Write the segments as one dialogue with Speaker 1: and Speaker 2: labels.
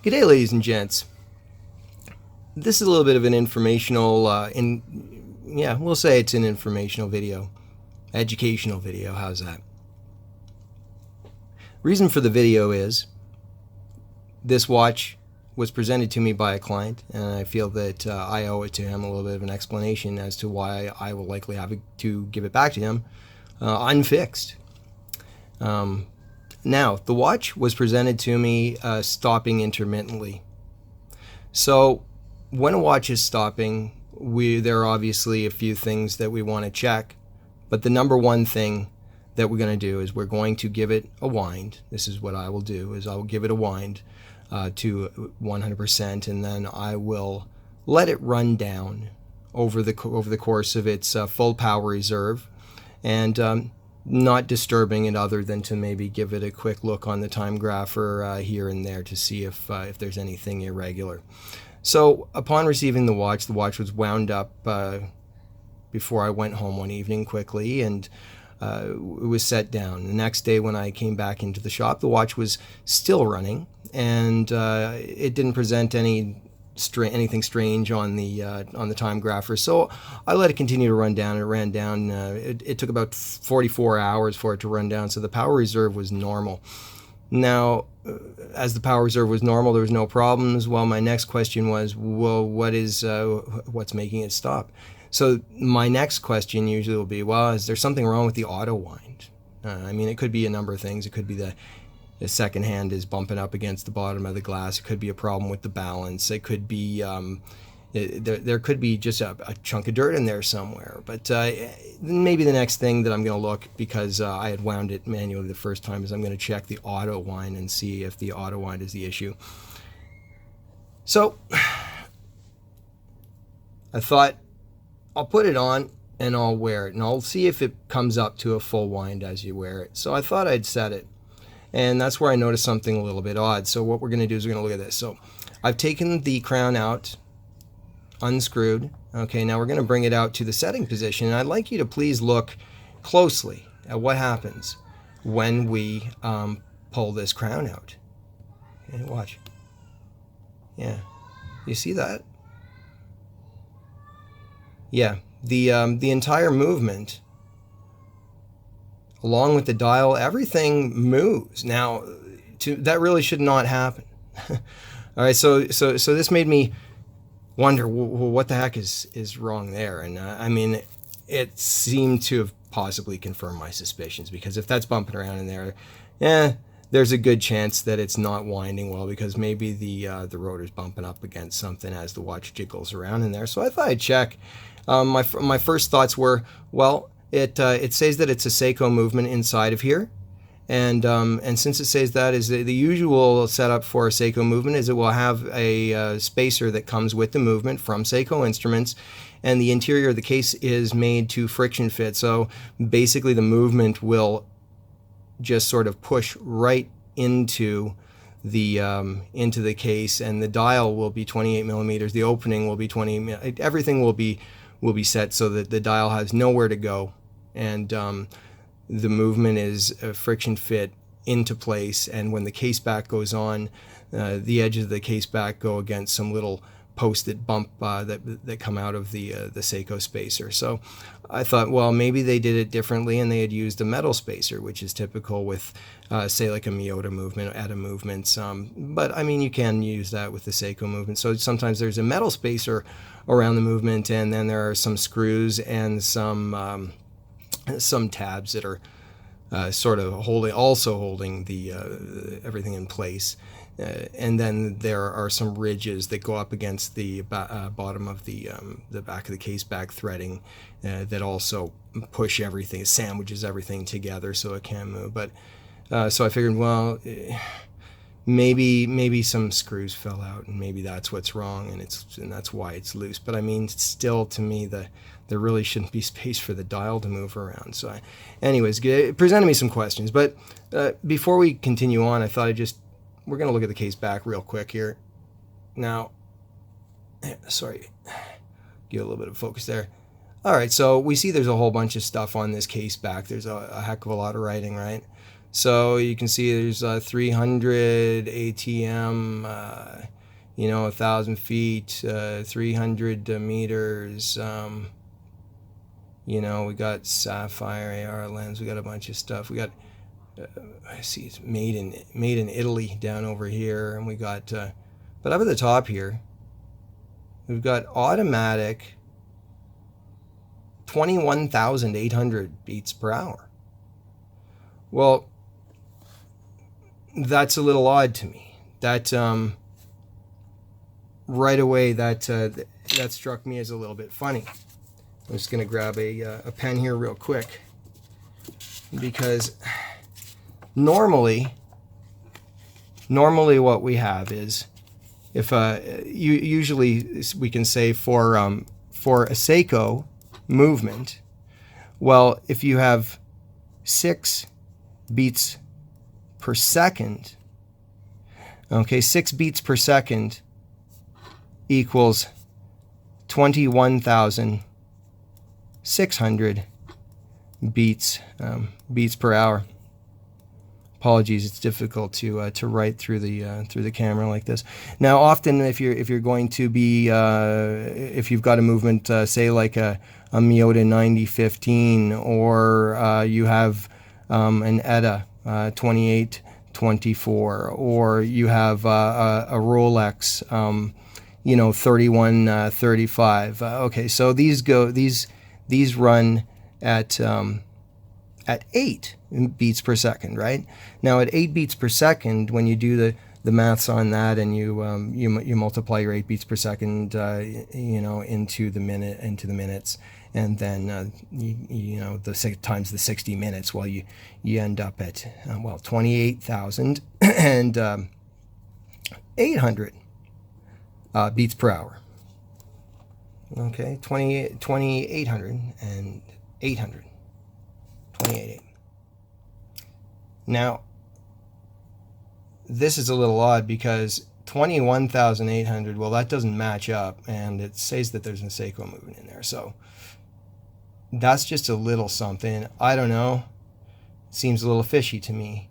Speaker 1: G'day, ladies and gents. This is a little bit of an informational, we'll say it's an informational video. Educational video, how's that? Reason for the video is this watch was presented to me by a client, and I feel that I owe it to him a little bit of an explanation as to why I will likely have to give it back to him unfixed. Now, the watch was presented to me stopping intermittently. So when a watch is stopping, there are obviously a few things that we want to check, but the number one thing that we're going to do is we're going to give it a wind. This is what I will do, is I will give it a wind to 100%, and then I will let it run down over the course of its full power reserve, and not disturbing it other than to maybe give it a quick look on the time grapher here and there to see if there's anything irregular. So upon receiving the watch was wound up before I went home one evening quickly, and it was set down. The next day when I came back into the shop, the watch was still running, and it didn't present anything strange on the time grapher. So I let it continue to run down. It ran down. It took about 44 hours for it to run down, so the power reserve was normal. Now, as the power reserve was normal, there was no problems. Well, my next question was, well, what's making it stop? So my next question usually will be, well, is there something wrong with the auto wind? I mean, it could be a number of things. It could be the second hand is bumping up against the bottom of the glass. It could be a problem with the balance. It could be there could be just a chunk of dirt in there somewhere. But maybe the next thing that I'm going to look, because I had wound it manually the first time, is I'm going to check the auto wind and see if the auto wind is the issue. So I thought, I'll put it on and I'll wear it, and I'll see if it comes up to a full wind as you wear it. So I thought I'd set it. And that's where I noticed something a little bit odd. So what we're going to do is we're going to look at this. So I've taken the crown out, unscrewed. Okay, now we're going to bring it out to the setting position. And I'd like you to please look closely at what happens when we pull this crown out. Okay, watch. Yeah, you see that? Yeah, the entire movement, along with the dial, everything moves. Now, that really should not happen. All right, so this made me wonder, well, what the heck is wrong there? And I mean, it seemed to have possibly confirmed my suspicions, because if that's bumping around in there, there's a good chance that it's not winding well, because maybe the rotor's bumping up against something as the watch jiggles around in there. So I thought I'd check. My first thoughts were, well, it says that it's a Seiko movement inside of here, and since it says that, is the usual setup for a Seiko movement is it will have a spacer that comes with the movement from Seiko Instruments, and the interior of the case is made to friction fit. So basically, the movement will just sort of push right into the case, and the dial will be 28 millimeters. The opening will be 20. Everything will be set so that the dial has nowhere to go, and the movement is friction fit into place. And when the case back goes on, the edges of the case back go against some little posts that bump that come out of the Seiko spacer. So I thought, well, maybe they did it differently and they had used a metal spacer, which is typical with say like a Miyota movement, ETA movements. But I mean, you can use that with the Seiko movement. So sometimes there's a metal spacer around the movement, and then there are some screws and some tabs that are sort of holding the everything in place. And then there are some ridges that go up against the bottom of the back of the case back threading that also push everything, sandwiches everything together so it can move. But so I figured, well, maybe some screws fell out, and maybe that's what's wrong, and that's why it's loose. But I mean, still, to me, there really shouldn't be space for the dial to move around. So anyways, it presented me some questions. But before we continue on, I thought we're going to look at the case back real quick here. Now, sorry, get a little bit of focus there. All right, so we see there's a whole bunch of stuff on this case back. There's a heck of a lot of writing, right? So you can see there's 300 ATM, 1,000 feet, 300 meters. We got sapphire AR lens. We got a bunch of stuff. We got, I see it's made in Italy down over here, and we got, but up at the top here, we've got automatic 21,800 beats per hour. Well, that's a little odd to me. That right away that struck me as a little bit funny. I'm just going to grab a pen here real quick, because normally what we have is, if usually we can say for a Seiko movement, well, if you have 6 beats per second, okay, 6 beats per second equals 21,600 beats per hour. Apologies, it's difficult to write through the camera like this. Now, often if you're going to be if you've got a movement, say like a Miyota 9015, or you have an ETA 2824, or you have a Rolex 3135. Okay, so these run at 8 beats per second, right? Now at 8 beats per second, when you do the maths on that, and you multiply your 8 beats per second into the minutes, and then times the 60 minutes, well, you end up at 28,800 beats per hour. Okay, 2,800 and 800. 28. Now, this is a little odd, because 21,800, well, that doesn't match up, and it says that there's a Seiko movement in there. So that's just a little something. I don't know. Seems a little fishy to me.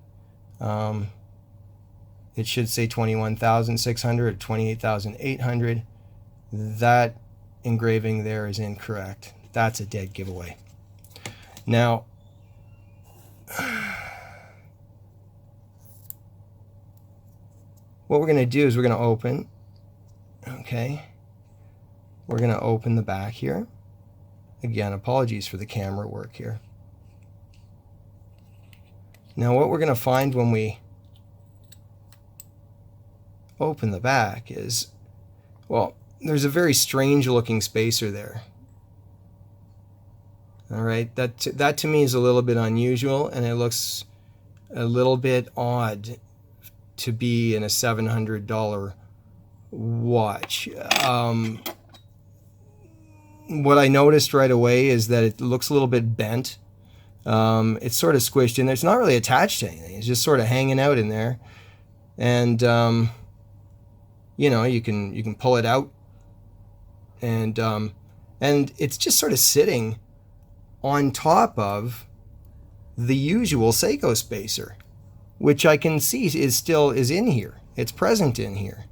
Speaker 1: It should say 21,600 or 28,800. That engraving there is incorrect. That's a dead giveaway. Now, what we're going to do is we're going to open, okay, we're going to open the back here. Again, apologies for the camera work here. Now, what we're going to find when we open the back is, well, there's a very strange looking spacer there. All right, that to me is a little bit unusual, and it looks a little bit odd to be in a $700 watch. What I noticed right away is that it looks a little bit bent. It's sort of squished in there. It's not really attached to anything. It's just sort of hanging out in there, and you can pull it out, and it's just sort of sitting on top of the usual Seiko spacer, which I can see is in here. It's present in here.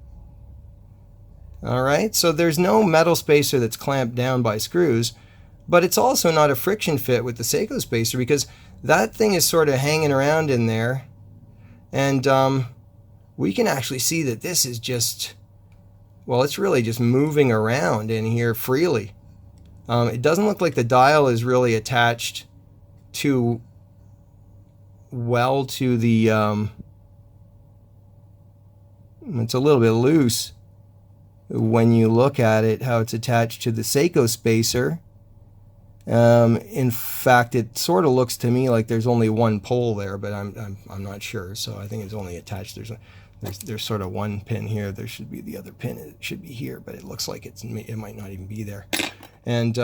Speaker 1: All right, so there's no metal spacer that's clamped down by screws, but it's also not a friction fit with the Seiko spacer, because that thing is sort of hanging around in there, and we can actually see that this is just, well, it's really just moving around in here freely. It doesn't look like the dial is really attached too well to the, it's a little bit loose when you look at it, how it's attached to the Seiko spacer. In fact, it sort of looks to me like there's only one pole there, but I'm not sure. So I think it's only attached. There's sort of one pin here. There should be the other pin. It should be here, but it looks like it might not even be there. And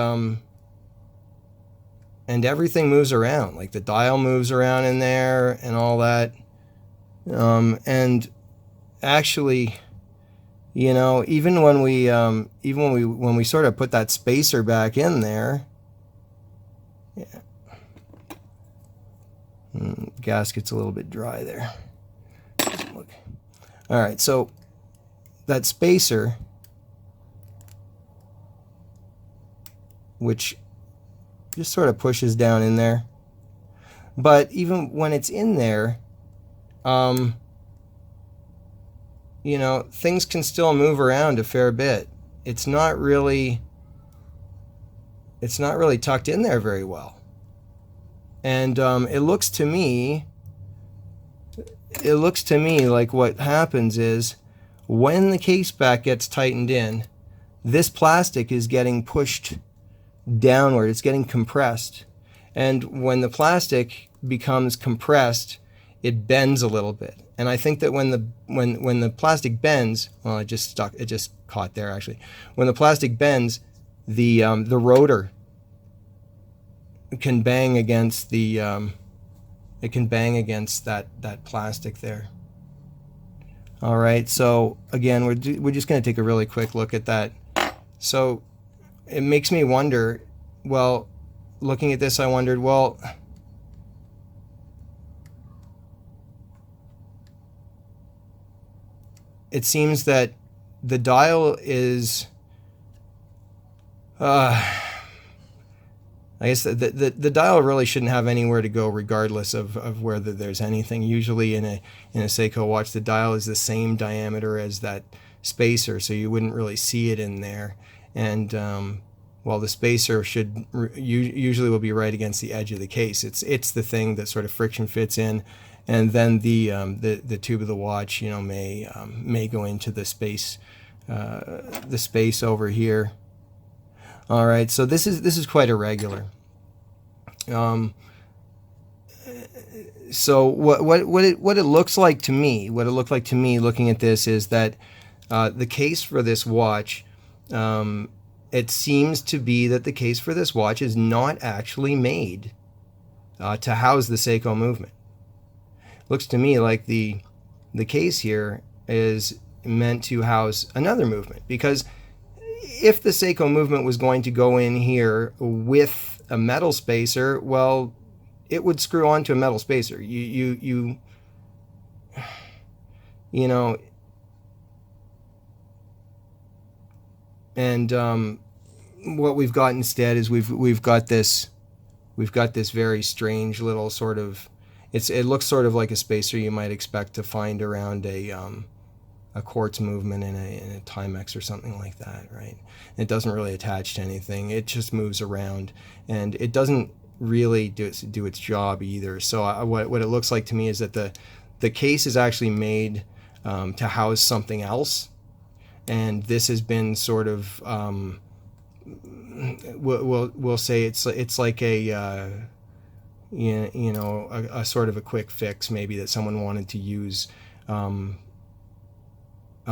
Speaker 1: everything moves around, like the dial moves around in there and all that. And actually, even when we sort of put that spacer back in there, yeah. Gasket's a little bit dry there. Look. All right, so that spacer, which just sort of pushes down in there, but even when it's in there, you know, things can still move around a fair bit. It's not really tucked in there very well. And it looks to me like what happens is when the case back gets tightened in, this plastic is getting pushed downward. It's getting compressed. And when the plastic becomes compressed, it bends a little bit. And I think that when the plastic bends, well, it just caught there actually. When the plastic bends, the rotor can bang against that plastic there. All right, so again, we're just going to take a really quick look at that. So it makes me wonder, well, looking at this, I wondered, well, it seems that the dial is, I guess the dial really shouldn't have anywhere to go regardless of whether there's anything. Usually in a Seiko watch, the dial is the same diameter as that spacer, so you wouldn't really see it in there. And well, the spacer usually will be right against the edge of the case. It's the thing that sort of friction fits in. And then the tube of the watch, you know, may go into the space over here. All right, so this is quite irregular. So what it looks like to me, looking at this is that the case for this watch, it seems to be that the case for this watch is not actually made to house the Seiko movement. Looks to me like the case here is meant to house another movement, because if the Seiko movement was going to go in here with a metal spacer, well, it would screw onto a metal spacer. You know, and what we've got instead is we've got this very strange little sort of, it looks sort of like a spacer you might expect to find around a quartz movement in a Timex or something like that, right? It doesn't really attach to anything. It just moves around, and it doesn't really do its job either. So what it looks like to me is that the case is actually made to house something else, and this has been sort of we'll say it's like a you know, a sort of a quick fix, maybe, that someone wanted to use a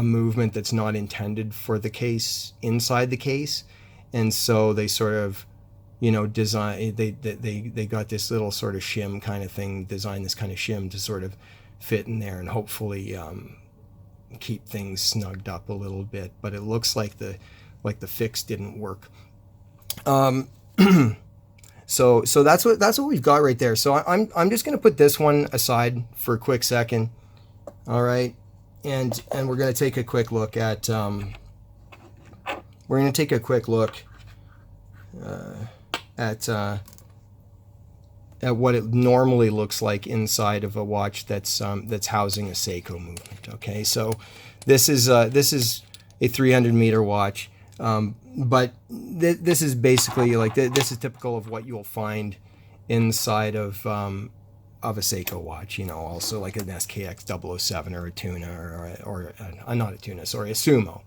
Speaker 1: movement that's not intended for the case inside the case, and so they sort of, you know, they got this little sort of shim kind of thing, designed this kind of shim to sort of fit in there and hopefully keep things snugged up a little bit. But it looks like the fix didn't work. So that's what we've got right there. So I'm just going to put this one aside for a quick second. All right, and we're going to take a quick look at at what it normally looks like inside of a watch that's housing a Seiko movement. Okay, so this is a 300-meter watch. But this is basically like, this is typical of what you'll find inside of a Seiko watch, you know, also like an SKX 007 or a Tuna or not a Tuna, sorry, a Sumo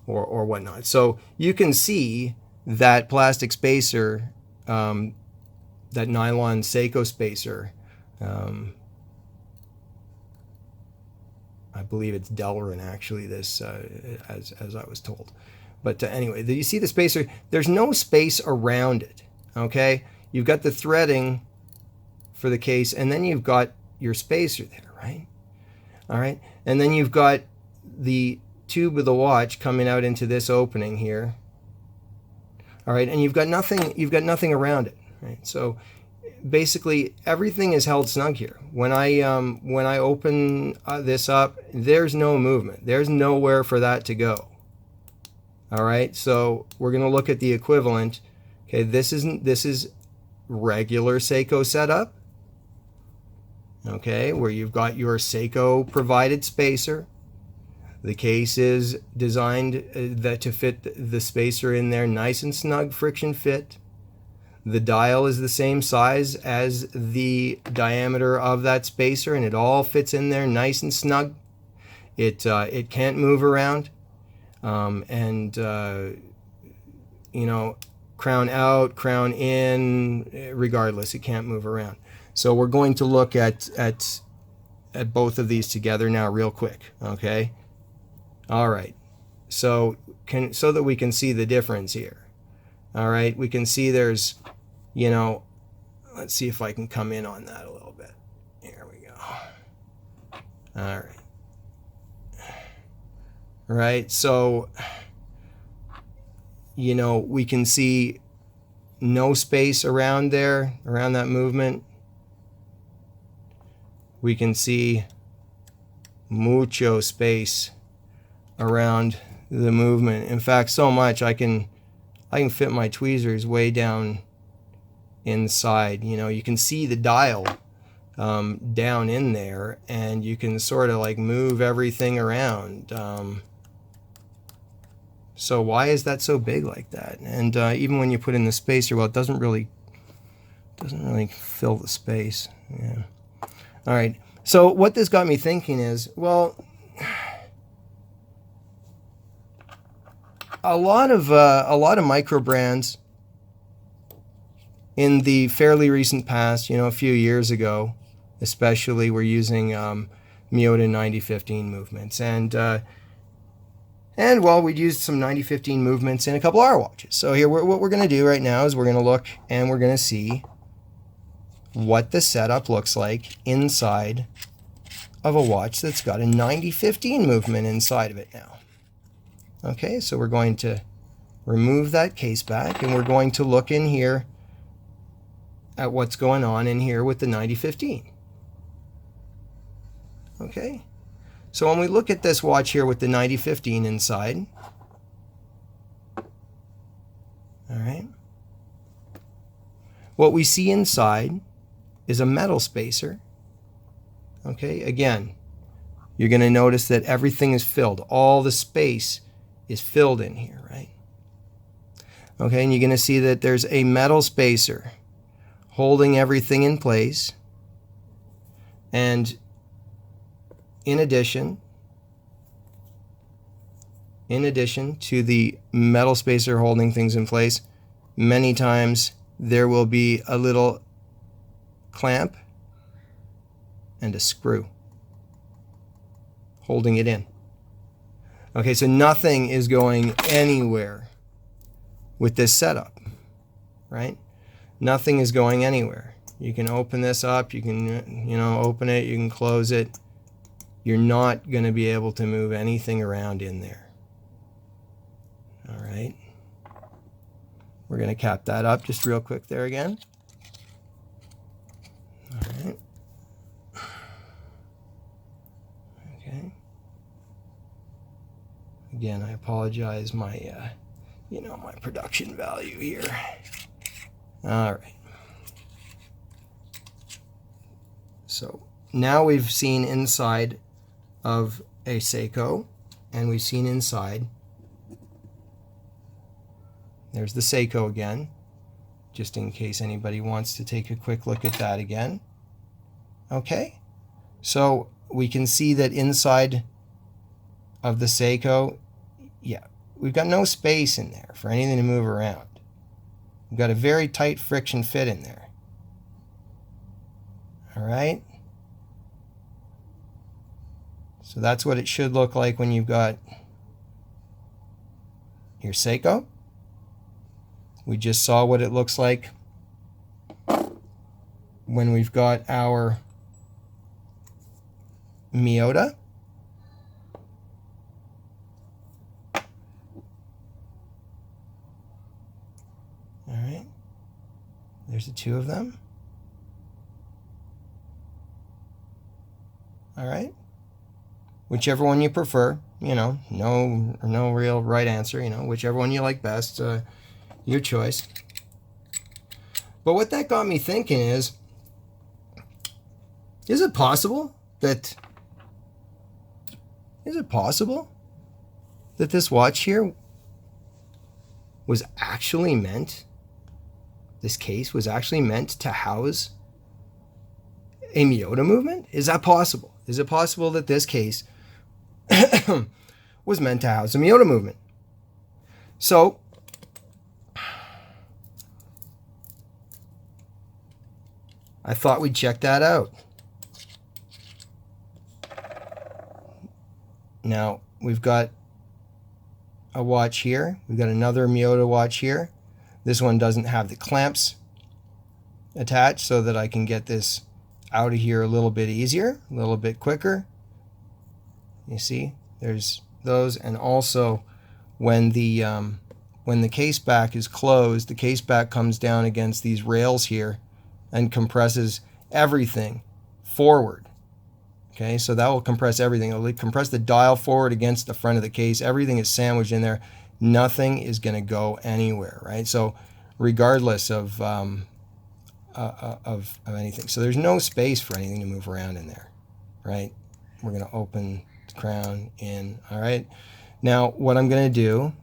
Speaker 1: or whatnot. So you can see that plastic spacer, that nylon Seiko spacer, I believe it's Delrin actually, this as I was told. But anyway, you see the spacer, there's no space around it, okay? You've got the threading for the case, and then you've got your spacer there, right? All right, and then you've got the tube of the watch coming out into this opening here. All right, and you've got nothing around it, right? So basically everything is held snug here. When I open this up, there's no movement. There's nowhere for that to go. All right, so we're going to look at the equivalent. Okay, this is regular Seiko setup. Okay, where you've got your Seiko provided spacer. The case is designed to fit the spacer in there, nice and snug, friction fit. The dial is the same size as the diameter of that spacer, and it all fits in there nice and snug. It can't move around, you know, crown out, crown in, regardless, it can't move around. So we're going to look at both of these together now real quick, okay? All right, so that we can see the difference here. All right, we can see there's, you know, let's see if I can come in on that a little bit. Here we go. All right. Right, so, you know, we can see no space around there, around that movement. We can see mucho space around the movement. In fact, so much I can fit my tweezers way down inside. You know, you can see the dial down in there, and you can sort of like move everything around. So why is that so big like that? And even when you put in the spacer, well, it doesn't really fill the space. Yeah. All right. So what this got me thinking is, well, a lot of micro brands in the fairly recent past, you know, a few years ago, especially, were using Miyota 9015 movements, and well, we'd used some 9015 movements in a couple of our watches. So here, what we're going to do right now is we're going to look and we're going to see what the setup looks like inside of a watch that's got a 9015 movement inside of it now. Okay, so we're going to remove that case back, and we're going to look in here at what's going on in here with the 9015. Okay, so when we look at this watch here with the 9015 inside, all right, what we see inside is a metal spacer. Okay, again, you're going to notice that everything is filled. All the space is filled in here, right? Okay, and you're going to see that there's a metal spacer holding everything in place. And in addition to the metal spacer holding things in place, many times there will be a little clamp and a screw holding it in. Okay, so nothing is going anywhere with this setup, right? Nothing is going anywhere. You can open this up, you can, you know, open it, you can close it. You're not going to be able to move anything around in there. All right. We're going to cap that up just real quick there again. All right. Okay. Again, I apologize, my you know, my production value here. All right. So now we've seen inside of a Seiko, and we've seen inside. There's the Seiko again, just in case anybody wants to take a quick look at that again. Okay, so we can see that inside of the Seiko, yeah, we've got no space in there for anything to move around. We've got a very tight friction fit in there. All right. So that's what it should look like when you've got your Seiko. We just saw what it looks like when we've got our Miyota. All right, there's the two of them. All right, whichever one you prefer. You know, no real right answer. You know, whichever one you like best, your choice. But what that got me thinking is it possible that this watch here was actually meant, this case was actually meant to house a Miyota movement? Is that possible? Is it possible that this case was meant to house a Miyota movement? So I thought we'd check that out. Now, we've got a watch here. We've got another Miyota watch here. This one doesn't have the clamps attached, so that I can get this out of here a little bit easier, a little bit quicker. You see, there's those. And also, when the case back is closed, the case back comes down against these rails here and compresses everything forward. Okay, so that will compress everything. It'll compress the dial forward against the front of the case. Everything is sandwiched in there. Nothing is going to go anywhere, right? So regardless of anything. So there's no space for anything to move around in there, right? We're going to open the crown in, all right? Now, what I'm going to do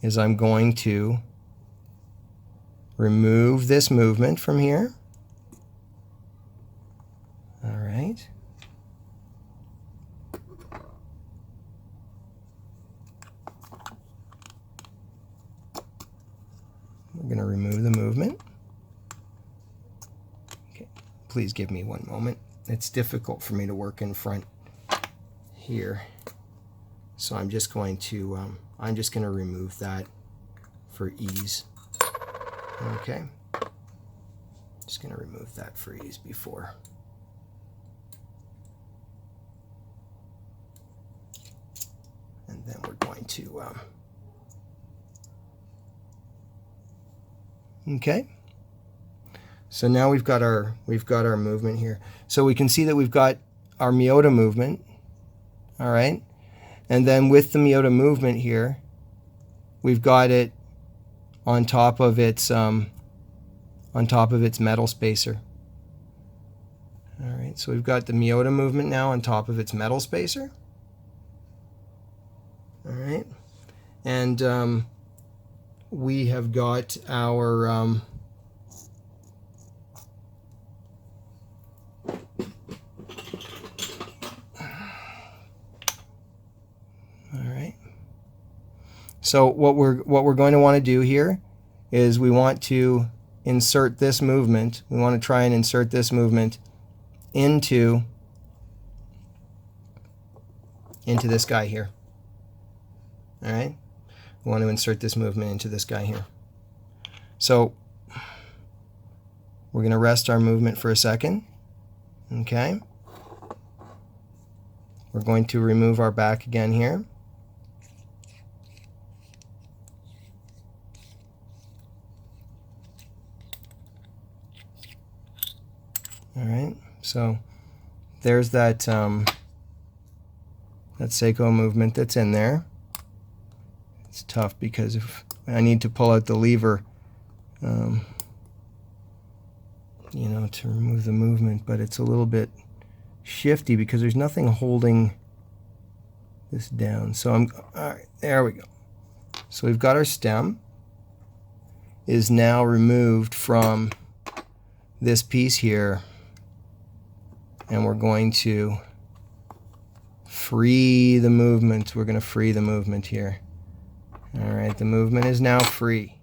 Speaker 1: is I'm going to remove this movement from here. All right. We're going to remove the movement. Okay. Please give me one moment. It's difficult for me to work in front here. So I'm just going to remove that for ease. Okay. Just going to remove that for ease before. And then we're going to, okay. So now we've got our movement here. So we can see that we've got our Miyota movement, all right. And then with the Miyota movement here, we've got it on top of its metal spacer. All right. So we've got the Miyota movement now on top of its metal spacer. All right, and we have got our all right. So what we're going to want to do here is we want to insert this movement. We want to try and insert this movement into this guy here. All right, we want to insert this movement into this guy here. So we're going to rest our movement for a second. Okay. We're going to remove our back again here. All right, so there's that Seiko movement that's in there. It's tough because if I need to pull out the lever, you know, to remove the movement, but it's a little bit shifty because there's nothing holding this down. So all right, there we go. So we've got our stem is now removed from this piece here, and we're going to free the movement. We're going to free the movement here. All right, the movement is now free.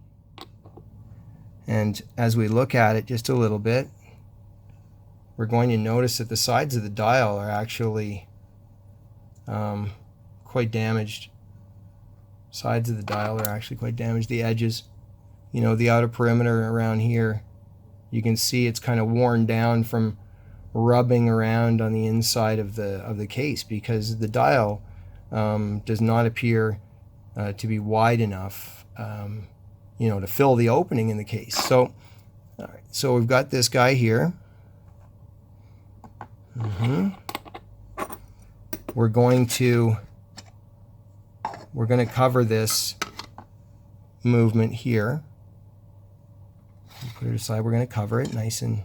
Speaker 1: And as we look at it just a little bit, we're going to notice that the sides of the dial are actually quite damaged. Sides of the dial are actually quite damaged. The edges, you know, the outer perimeter around here, you can see it's kind of worn down from rubbing around on the inside of the case, because the dial does not appear to be wide enough, you know, to fill the opening in the case. So, all right, so we've got this guy here. We're going to cover this movement here. Put it aside. We're going to cover it nice and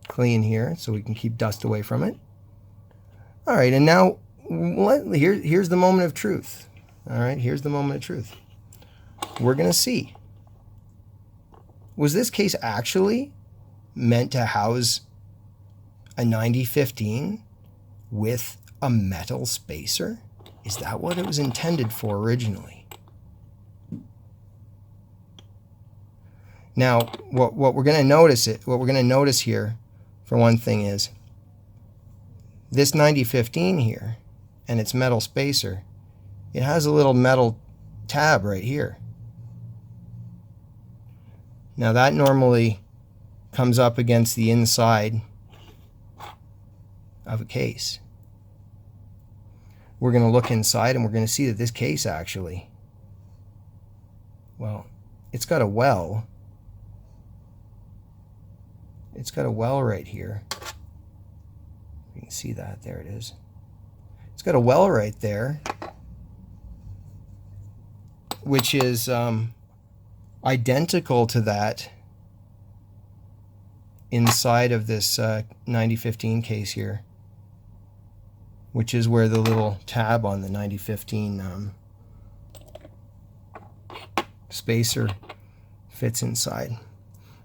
Speaker 1: clean here, so we can keep dust away from it. All right, and now here's the moment of truth. All right, here's the moment of truth. We're going to see. Was this case actually meant to house a 9015 with a metal spacer? Is that what it was intended for originally? Now, what we're going to notice here, for one thing, is this 9015 here and its metal spacer, it has a little metal tab right here. Now that normally comes up against the inside of a case. We're going to look inside and we're going to see that this case actually, well, it's got a well. It's got a well right here. You can see that. There it is. It's got a well right there, which is identical to that inside of this 9015 case here, which is where the little tab on the 9015 spacer fits inside.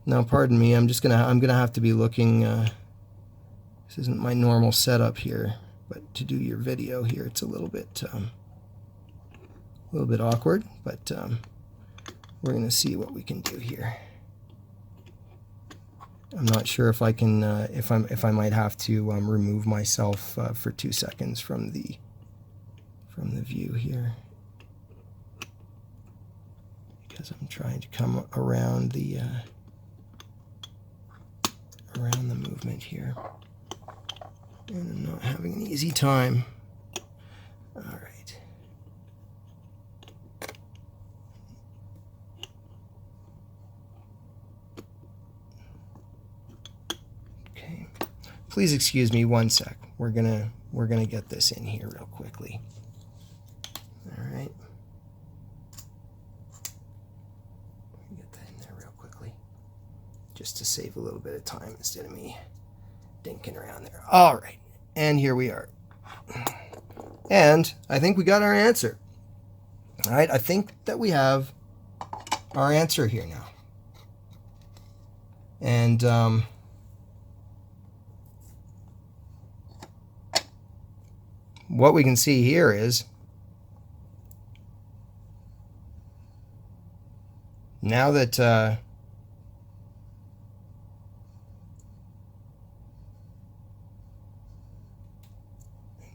Speaker 1: Now, pardon me, I'm gonna have to be looking. This isn't my normal setup here, but to do your video here, it's a little bit awkward. But we're gonna see what we can do here. I'm not sure if I can, if I might have to remove myself for 2 seconds from the view here, because I'm trying to come around the movement here, and I'm not having an easy time. All right. Okay. Please excuse me 1 sec. We're gonna get this in here real quickly. All right. Get that in there real quickly, just to save a little bit of time instead of me dinking around there. All right, and here we are. And I think we got our answer. All right, I think that we have our answer here now. And what we can see here is now that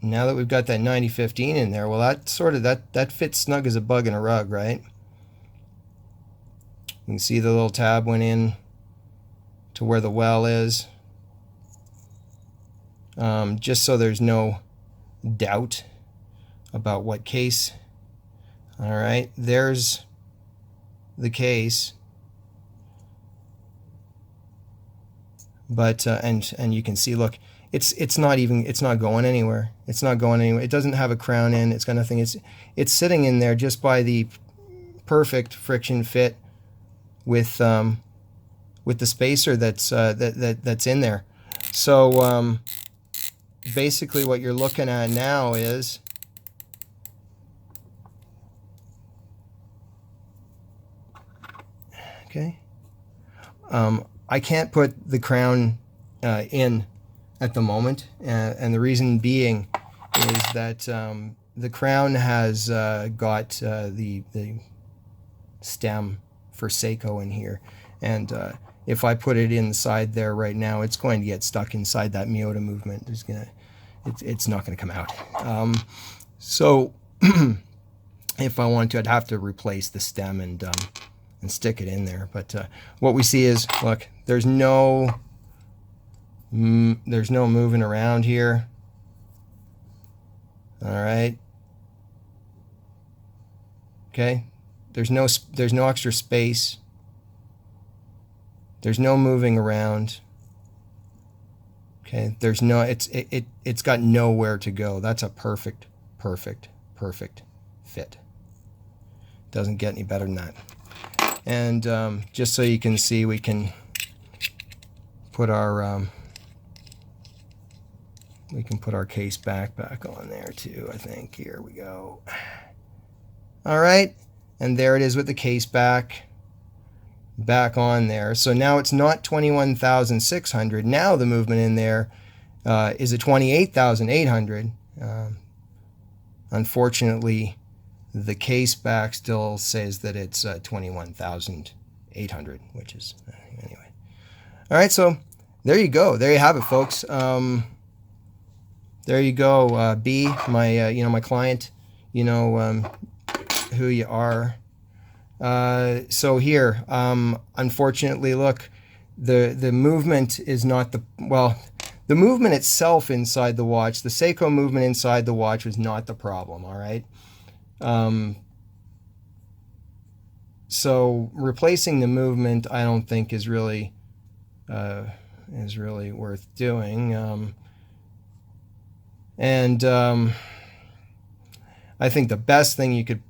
Speaker 1: now that we've got that 9015 in there, well, that fits snug as a bug in a rug, right? You can see the little tab went in to where the well is, just so there's no doubt about what case. All right, there's the case, but and you can see, look, it's not going anywhere. It's not going anywhere. It doesn't have a crown in. It's got nothing. It's sitting in there just by the perfect friction fit with the spacer that's in there. So basically, what you're looking at now is okay. I can't put the crown in at the moment, and the reason being is that the crown has got the stem for Seiko in here, and if I put it inside there right now, it's going to get stuck inside that Miyota movement. It's not going to come out. So if I wanted to, I'd have to replace the stem and stick it in there. But what we see is, look, there's no moving around here. All right. Okay. There's no extra space. There's no moving around. Okay, there's no, it's got nowhere to go. That's a perfect fit. Doesn't get any better than that. And just so you can see, we can put our case back on there too, I think. Here we go. All right, and there it is with the case back on there. So now it's not 21,600. Now the movement in there is a 28,800. Unfortunately, the case back still says that it's 21,800, which is anyway. All right, so there you go. There you have it, folks. There you go. B, my my client. You know who you are. So here, unfortunately, look, the movement is not the movement itself inside the watch. The Seiko movement inside the watch was not the problem. All right. So replacing the movement, I don't think is really worth doing. I think the best thing you could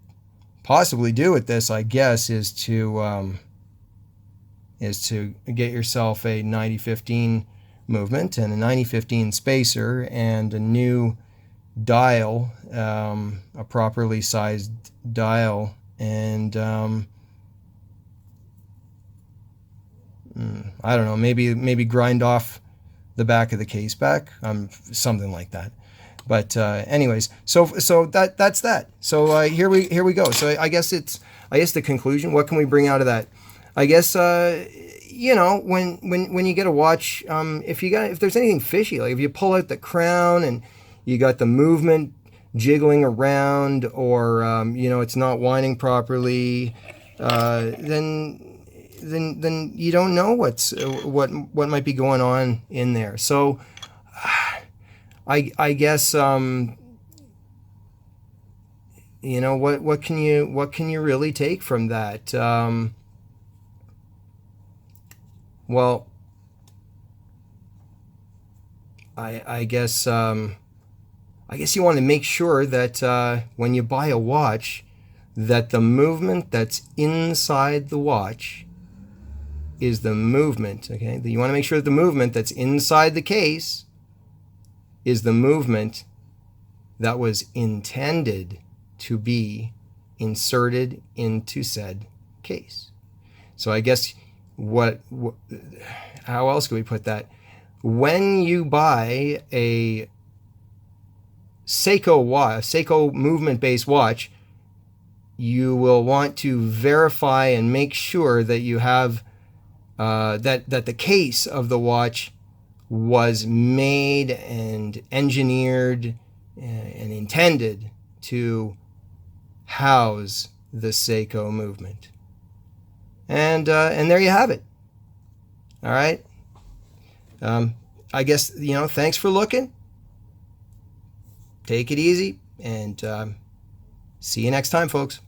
Speaker 1: possibly do with this, I guess, is to get yourself a 9015 movement and a 9015 spacer and a new dial, a properly sized dial, and I don't know, maybe grind off the back of the case back, something like that. But anyways, so that's that. So here we go. So I guess the conclusion. What can we bring out of that? I guess you know, when you get a watch, if there's anything fishy, like if you pull out the crown and you got the movement jiggling around, or you know, it's not winding properly, then you don't know what might be going on in there. So I guess you know, what can you really take from that? Well, I guess you want to make sure that when you buy a watch, that the movement that's inside the watch is the movement. Okay, you want to make sure that the movement that's inside the case is the movement that was intended to be inserted into said case. So I guess how else can we put that? When you buy a Seiko movement-based watch, you will want to verify and make sure that you have that the case of the watch was made and engineered and intended to house the Seiko movement. And there you have it. All right. I guess, you know, thanks for looking. Take it easy, and see you next time, folks.